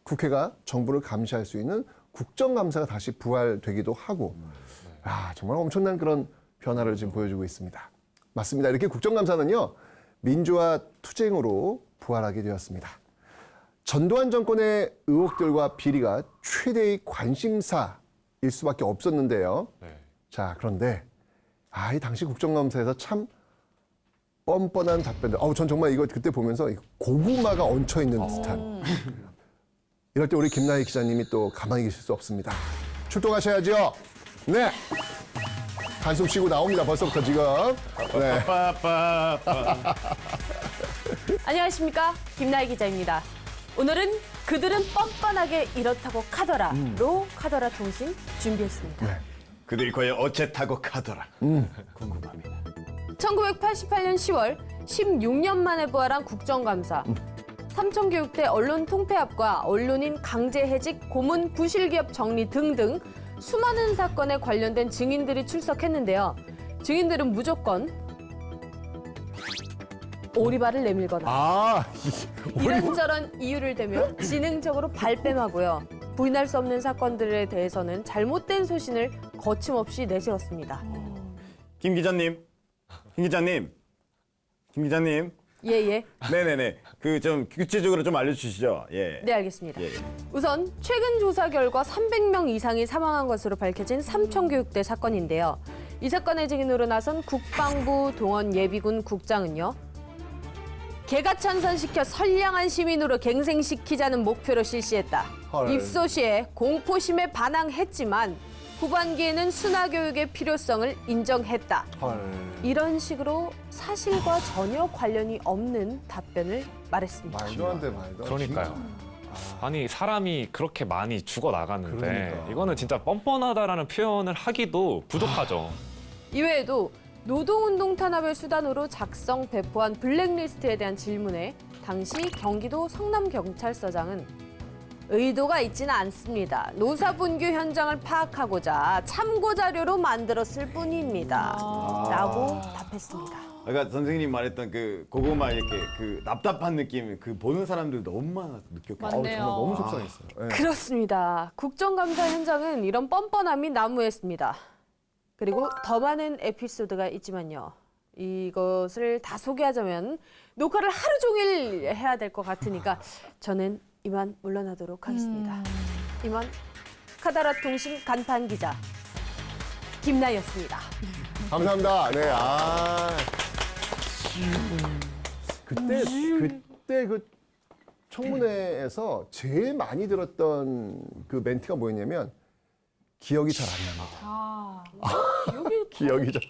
S1: 국회가 정부를 감시할 수 있는 국정감사가 다시 부활되기도 하고 정말 엄청난 그런 변화를 지금 보여주고 있습니다. 맞습니다. 이렇게 국정감사는요. 민주화 투쟁으로 부활하게 되었습니다. 전두환 정권의 의혹들과 비리가 최대의 관심사일 수밖에 없었는데요. 자, 그런데 이 당시 국정감사에서 참 뻔뻔한 답변들. 전 정말 이거 그때 보면서 고구마가 얹혀 있는 듯한. 이럴 때 우리 김나희 기자님이 또 가만히 계실 수 없습니다. 출동하셔야죠. 네. 한숨 쉬고 나옵니다. 벌써부터 지금. 네.
S4: 안녕하십니까, 김나희 기자입니다. 오늘은 그들은 뻔뻔하게 이렇다고 카더라로 카더라 통신 준비했습니다.
S3: 네. 그들이 과연 어쨌다고 카더라. 궁금합니다.
S4: 1988년 10월 16년 만에 부활한 국정감사. 삼청교육대 언론 통폐합과 언론인 강제해직, 고문 부실기업 정리 등등 수많은 사건에 관련된 증인들이 출석했는데요. 증인들은 무조건 오리발을 내밀거나 이런저런 이유를 대며 지능적으로 발뺌하고요. 부인할 수 없는 사건들에 대해서는 잘못된 소신을 거침없이 내세웠습니다.
S3: 김 기자님.
S4: 예.
S3: 네네네. 그 좀 구체적으로 좀 알려주시죠. 예.
S4: 네, 알겠습니다. 우선 최근 조사 결과 300명 이상이 사망한 것으로 밝혀진 삼청교육대 사건인데요. 이 사건의 증인으로 나선 국방부 동원예비군 국장은요. 개가천선시켜 선량한 시민으로 갱생시키자는 목표로 실시했다. 입소 시에 공포심에 반항했지만 후반기에는 순화교육의 필요성을 인정했다. 이런 식으로 사실과 전혀 관련이 없는 답변을 말했습니다.
S1: 말도 안 돼, 말도 안 돼.
S6: 그러니까요. 아니 사람이 그렇게 많이 죽어 나가는데
S1: 그러니까.
S6: 이거는 진짜 뻔뻔하다라는 표현을 하기도 부족하죠.
S4: 이외에도 노동운동 탄압을 수단으로 작성 배포한 블랙리스트에 대한 질문에 당시 경기도 성남경찰서장은 의도가 있지는 않습니다. 노사분규 현장을 파악하고자 참고 자료로 만들었을 뿐입니다. 라고 답했습니다.
S3: 아까 선생님 말했던 그 고구마 이렇게 그 답답한 느낌 그 보는 사람들도 너무 느꼈겠어요.
S5: 맞네요.
S1: 정말 너무 속상했어요. 네.
S4: 그렇습니다. 국정감사 현장은 이런 뻔뻔함이 난무했습니다. 그리고 더 많은 에피소드가 있지만요. 이것을 다 소개하자면 녹화를 하루 종일 해야 될 것 같으니까 저는 이만 물러나도록 하겠습니다. 이만 카다라 통신 간판 기자 김나였습니다.
S1: 감사합니다. 네, 그때 그 청문회에서 제일 많이 들었던 그 멘트가 뭐였냐면 기억이 잘 안 납니다. 기억이 잘.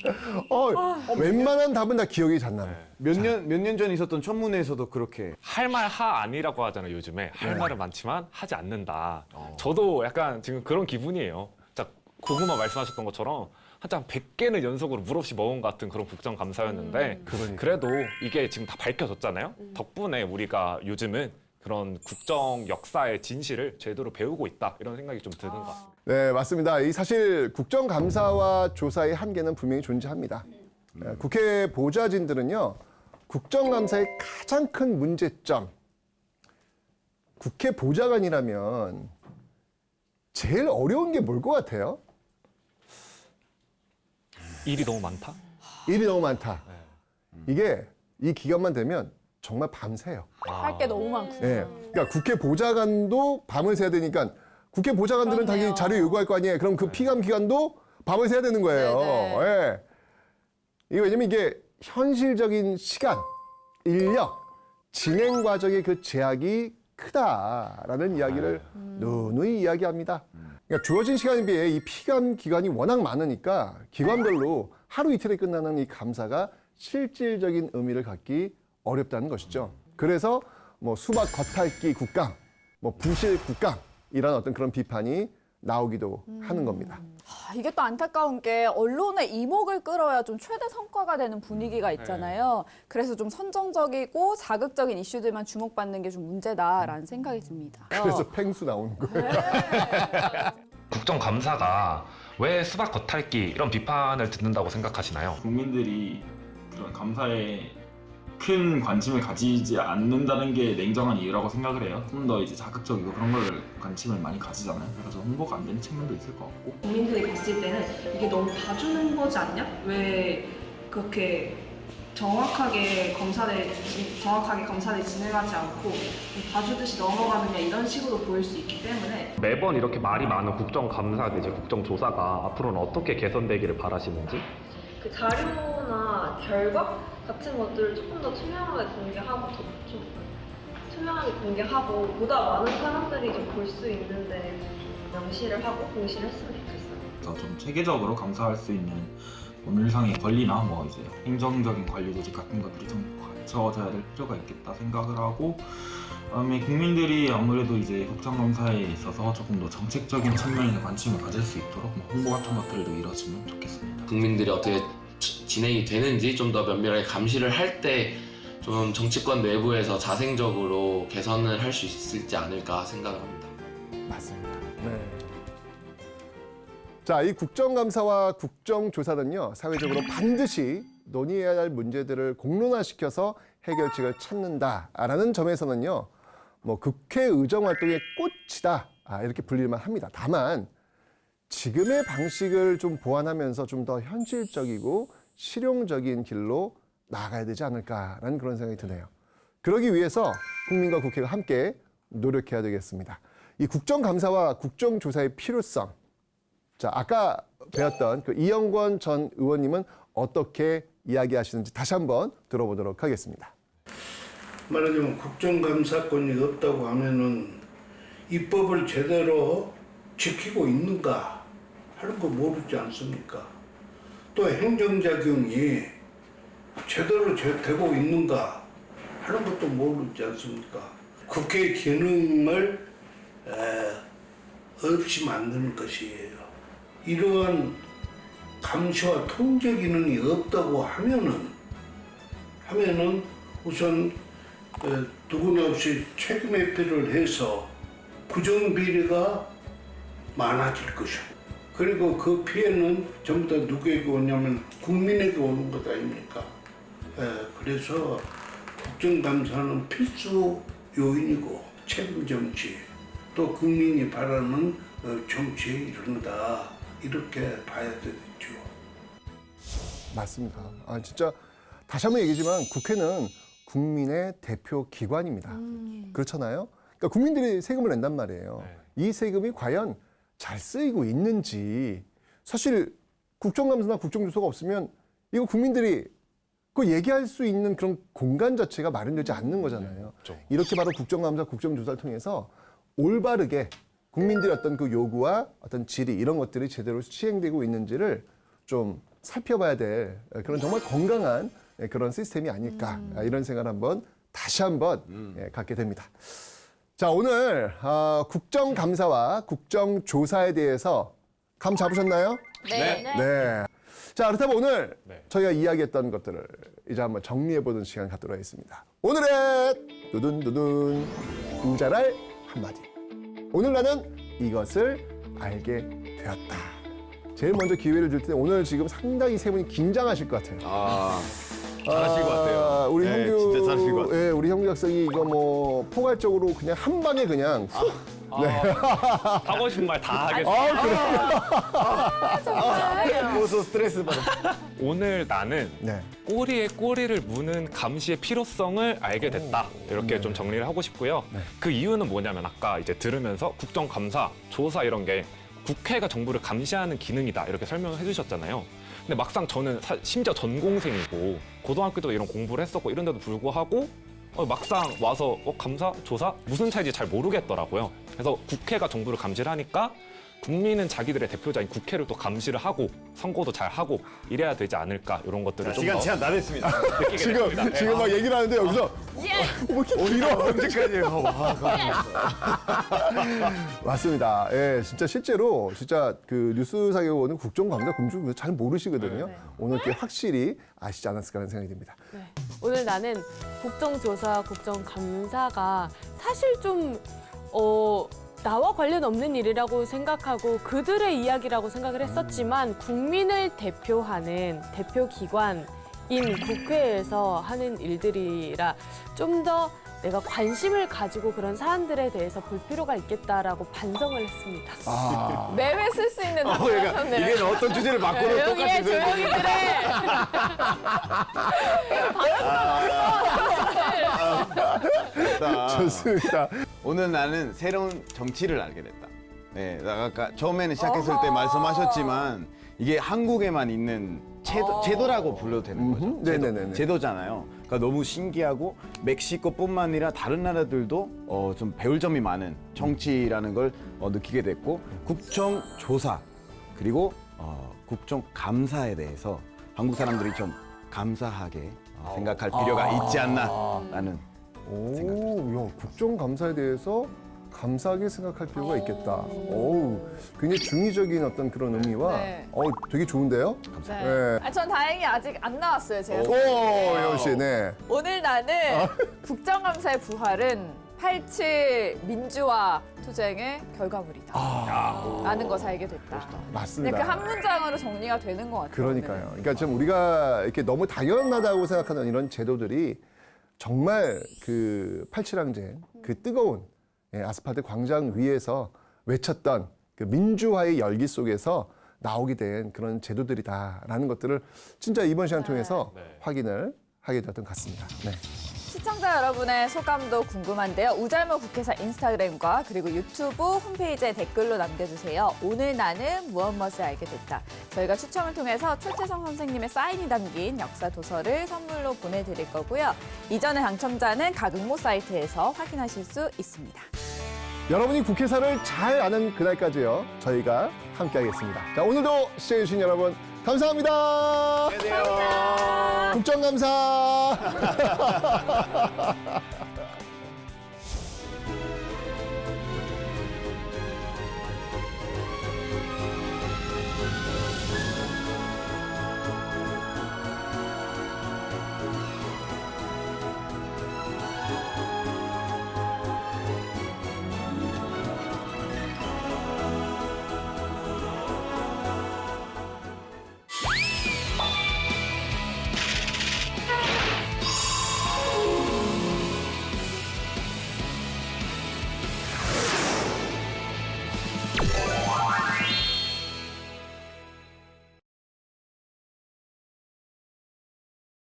S1: 웬만한 답은 다 기억이 잘 나요.
S3: 몇 년 전 있었던 청문회에서도 그렇게
S6: 할 말 하 아니라고 하잖아요. 요즘에 할 말은 많지만 하지 않는다. 저도 약간 지금 그런 기분이에요. 자, 고구마 말씀하셨던 것처럼 한장 100개는 연속으로 물 없이 먹은 것 같은 그런 국정감사였는데 그래도 이게 지금 다 밝혀졌잖아요. 덕분에 우리가 요즘은 그런 국정 역사의 진실을 제대로 배우고 있다 이런 생각이 좀 드는 것 같습니다.
S1: 네, 맞습니다. 이 사실 국정감사와 조사의 한계는 분명히 존재합니다. 국회 보좌진들은요, 국정감사의 가장 큰 문제점, 국회 보좌관이라면 제일 어려운 게 뭘 것 같아요?
S6: 일이 너무 많다?
S1: 일이 너무 많다. 이게 이 기간만 되면 정말 밤새요.
S5: 할 게 너무 많군요.
S1: 네. 그러니까 국회 보좌관도 밤을 새야 되니까 국회 보좌관들은 당연히 자료 요구할 거 아니에요. 그럼 그 피감 기관도 밤을 새야 되는 거예요. 네. 이게 왜냐면 이게 현실적인 시간, 인력, 진행 과정의 그 제약이 크다라는 이야기를 누누이 이야기합니다. 그러니까 주어진 시간에 비해 이 피감 기관이 워낙 많으니까 기관별로 하루 이틀에 끝나는 이 감사가 실질적인 의미를 갖기 어렵다는 것이죠. 그래서 뭐 수박 겉핥기 국감, 뭐 부실 국감 이런 어떤 그런 비판이 나오기도 하는 겁니다.
S5: 이게 또 안타까운 게 언론의 이목을 끌어야 좀 최대 성과가 되는 분위기가 있잖아요. 그래서 좀 선정적이고 자극적인 이슈들만 주목받는 게 좀 문제다라는 생각이 듭니다.
S1: 그래서 팽수 나오는 거예요.
S6: 국정감사가 왜 수박 겉핥기 이런 비판을 듣는다고 생각하시나요?
S7: 국민들이 그런 감사에 큰 관심을 가지지 않는다는 게 냉정한 이유라고 생각을 해요. 좀 더 이제 자극적이고 그런 걸 관심을 많이 가지잖아요. 그래서 홍보가 안 되는 측면도 있을 것 같고.
S8: 국민들이 봤을 때는 이게 너무 봐주는 거지 않냐? 왜 그렇게 정확하게 검사를 진행하지 않고 봐주듯이 넘어가느냐 이런 식으로 보일 수 있기 때문에
S6: 매번 이렇게 말이 많은 국정감사 내지 국정조사가 앞으로는 어떻게 개선되기를 바라시는지?
S11: 그 자료나 결과 같은 것들을 조금 더 투명하게 공개하고 보다 많은 사람들이 좀 볼 수 있는데 명시를 하고 공시를 했으면 좋겠어요.
S7: 그래서 좀 체계적으로 감사할 수 있는 법률상의 권리나 뭐 이제 행정적인 관리 조직 같은 것들이 좀 갖춰져야 될 필요가 있겠다 생각을 하고, 그다음에 국민들이 아무래도 이제 국정감사에 있어서 조금 더 정책적인 측면에 관심을 가질 수 있도록 뭐 홍보 같은 것들도 이루어지면 좋겠습니다.
S9: 국민들이 어떻게 진행이 되는지 좀 더 면밀하게 감시를 할 때 좀 정치권 내부에서 자생적으로 개선을 할 수 있을지 않을까 생각을 합니다.
S1: 맞습니다. 네. 자, 이 국정감사와 국정조사는요, 사회적으로 반드시 논의해야 할 문제들을 공론화시켜서 해결책을 찾는다라는 점에서는요, 뭐 국회 의정 활동의 꽃이다 이렇게 불릴만 합니다. 다만 지금의 방식을 좀 보완하면서 좀 더 현실적이고 실용적인 길로 나아가야 되지 않을까라는 그런 생각이 드네요. 그러기 위해서 국민과 국회가 함께 노력해야 되겠습니다. 이 국정감사와 국정조사의 필요성, 자, 아까 배웠던 그 이영권 전 의원님은 어떻게 이야기하시는지 다시 한번 들어보도록 하겠습니다.
S16: 말하자면 국정감사권이 없다고 하면은 입법을 제대로 지키고 있는가 하는 거 모르지 않습니까? 또 행정작용이 제대로 되고 있는가 하는 것도 모르지 않습니까? 국회 기능을 없이 만드는 것이에요. 이러한 감시와 통제 기능이 없다고 하면은 우선 누구나 없이 책임 회피를 해서 부정비리가 많아질 것이고, 그리고 그 피해는 전부 다 누구에게 오냐면 국민에게 오는 것 아닙니까? 그래서 국정감사는 필수 요인이고 책임 정치, 또 국민이 바라는 정치의 일환이다. 이렇게 봐야 되겠죠.
S1: 맞습니다. 진짜 다시 한번 얘기지만 국회는 국민의 대표 기관입니다. 그렇잖아요. 그러니까 국민들이 세금을 낸단 말이에요. 이 세금이 과연 잘 쓰이고 있는지, 사실 국정감사나 국정조사가 없으면 이거 국민들이 그 얘기할 수 있는 그런 공간 자체가 마련되지 않는 거잖아요. 이렇게 바로 국정감사, 국정조사를 통해서 올바르게 국민들의 어떤 그 요구와 어떤 질의 이런 것들이 제대로 시행되고 있는지를 좀 살펴봐야 될 그런 정말 건강한 그런 시스템이 아닐까 이런 생각을 다시 한번 갖게 됩니다. 자, 오늘 국정감사와 국정조사에 대해서 감 잡으셨나요? 네. 자, 그렇다면 오늘 저희가 이야기했던 것들을 이제 한번 정리해보는 시간 갖도록 하겠습니다. 오늘의 두둔두둔 우자랄 한마디. 오늘 나는 이것을 알게 되었다. 제일 먼저 기회를 줄 텐데 오늘 지금 상당히 세 분이 긴장하실 것 같아요.
S3: 잘하실 것 같아요.
S1: 우리
S3: 네,
S1: 형규,
S3: 진짜 잘하실 것 같아요.
S1: 예, 우리 형규 학생이 이거 뭐 포괄적으로 그냥 한 방에 그냥 훅.
S6: 하고 싶은 말 다 하겠습니다.
S3: 벌써 스트레스 받아.
S6: 오늘 나는 꼬리에 꼬리를 무는 감시의 필요성을 알게 됐다. 이렇게 좀 정리를 하고 싶고요. 그 이유는 뭐냐면 아까 이제 들으면서 국정감사, 조사 이런 게 국회가 정부를 감시하는 기능이다. 이렇게 설명을 해주셨잖아요. 근데 막상 저는 심지어 전공생이고 고등학교 때도 이런 공부를 했었고 이런데도 불구하고 막상 와서 감사, 조사 무슨 차이인지 잘 모르겠더라고요. 그래서 국회가 정부를 감시를 하니까 국민은 자기들의 대표자인 국회를 또 감시를 하고 선거도 잘 하고 이래야 되지 않을까 이런 것들을 좀
S3: 시간
S6: 더
S3: 제한 다 됐습니다.
S6: 느끼게 됐습니다.
S1: 지금 막 얘기를 하는데 여기서 뭐 이렇게 길어.
S3: 언제까지 해요?
S1: 맞습니다. 예, 진짜 실제로 진짜 그 뉴스상에 오는 국정감사, 국정조사 잘 모르시거든요. 오늘 게 확실히 아시지 않았을까 하는 생각이 듭니다.
S4: 오늘 나는 국정조사, 국정감사가 사실 좀 나와 관련 없는 일이라고 생각하고 그들의 이야기라고 생각을 했었지만 국민을 대표하는 대표기관인 국회에서 하는 일들이라 좀 더 내가 관심을 가지고 그런 사안들에 대해서 볼 필요가 있겠다라고 반성을 했습니다.
S5: 매회 쓸 수 있는 답변이었네요.
S3: 이게 어떤 주제를 바꿔도
S5: 조용히 해,
S3: 똑같이
S5: 조용히 그래.
S1: 좋습니다.
S3: 오늘 나는 새로운 정치를 알게 됐다. 네, 아까 처음에는 시작했을 때 말씀하셨지만 이게 한국에만 있는 제도라고 불러도 되는 거죠.
S1: 네네네.
S3: 제도잖아요. 그러니까 너무 신기하고 멕시코뿐만 아니라 다른 나라들도 좀 배울 점이 많은 정치라는 걸 느끼게 됐고 국정조사 그리고 국정감사에 대해서 한국 사람들이 좀 감사하게 생각할 필요가 있지 않나라는 생각입니다.
S1: 야, 국정감사에 대해서 감사하게 생각할 필요가 있겠다. 어우, 굉장히 중의적인 어떤 그런 의미와 되게 좋은데요?
S5: 네. 전 다행히 아직 안 나왔어요, 제가.
S1: 오, 역시, 네.
S5: 오늘 나는 국정감사의 부활은 87 민주화 투쟁의 결과물이다. 라는 것을 알게 됐다.
S1: 맞습니다.
S5: 그 한 문장으로 정리가 되는 것 같아요.
S1: 그러니까요. 그러니까 좀 우리가 이렇게 너무 당연하다고 생각하는 이런 제도들이 정말 그 87항쟁, 그 뜨거운 아스팔트 광장 위에서 외쳤던 그 민주화의 열기 속에서 나오게 된 그런 제도들이다라는 것들을 진짜 이번 시간 통해서 확인을 하게 되었던 것 같습니다. 네.
S5: 시청자 여러분의 소감도 궁금한데요. 우잘모 국회사 인스타그램과 그리고 유튜브 홈페이지에 댓글로 남겨주세요. 오늘 나는 무엇을 알게 됐다. 저희가 추첨을 통해서 최태성 선생님의 사인이 담긴 역사 도서를 선물로 보내드릴 거고요. 이전의 당첨자는 각 응모 사이트에서 확인하실 수 있습니다.
S1: 여러분이 국회사를 잘 아는 그날까지요. 저희가 함께하겠습니다. 자, 오늘도 시청해주신 여러분 감사합니다.
S3: 안녕하세요.
S1: 국정감사.